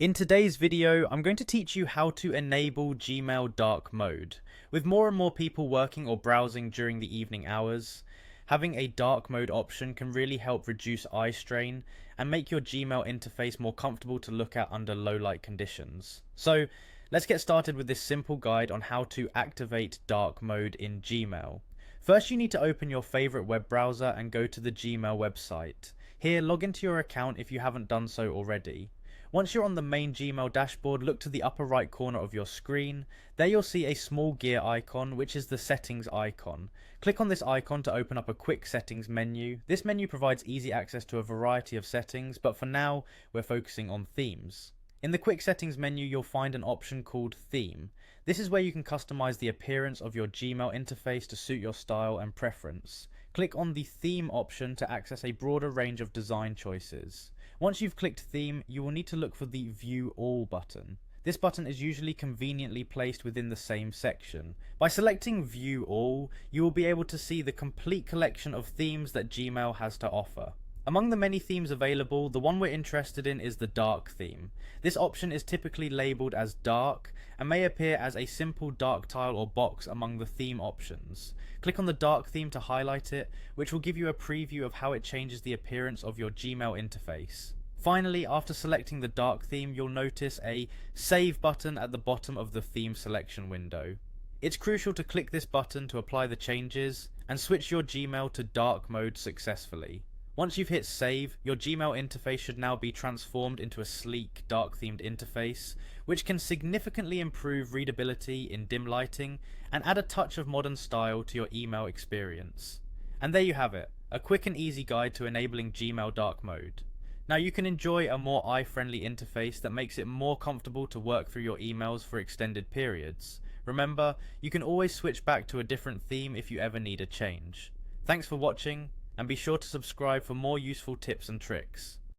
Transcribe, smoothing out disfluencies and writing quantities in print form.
In today's video, I'm going to teach you how to enable Gmail dark mode. With more and more people working or browsing during the evening hours, having a dark mode option can really help reduce eye strain and make your Gmail interface more comfortable to look at under low light conditions. So let's get started with this simple guide on how to activate dark mode in Gmail. First, you need to open your favorite web browser and go to the Gmail website. Here, log into your account if you haven't done so already. Once you're on the main Gmail dashboard, look to the upper right corner of your screen. There you'll see a small gear icon, which is the settings icon. Click on this icon to open up a quick settings menu. This menu provides easy access to a variety of settings, but for now, we're focusing on themes. In the quick settings menu, you'll find an option called theme. This is where you can customize the appearance of your Gmail interface to suit your style and preference. Click on the theme option to access a broader range of design choices. Once you've clicked theme, you will need to look for the View All button. This button is usually conveniently placed within the same section. By selecting View All, you will be able to see the complete collection of themes that Gmail has to offer. Among the many themes available, the one we're interested in is the dark theme. This option is typically labelled as dark and may appear as a simple dark tile or box among the theme options. Click on the dark theme to highlight it, which will give you a preview of how it changes the appearance of your Gmail interface. Finally, after selecting the dark theme, you'll notice a Save button at the bottom of the theme selection window. It's crucial to click this button to apply the changes and switch your Gmail to dark mode successfully. Once you've hit save, your Gmail interface should now be transformed into a sleek, dark-themed interface, which can significantly improve readability in dim lighting and add a touch of modern style to your email experience. And there you have it, a quick and easy guide to enabling Gmail dark mode. Now you can enjoy a more eye-friendly interface that makes it more comfortable to work through your emails for extended periods. Remember, you can always switch back to a different theme if you ever need a change. Thanks for watching, and be sure to subscribe for more useful tips and tricks.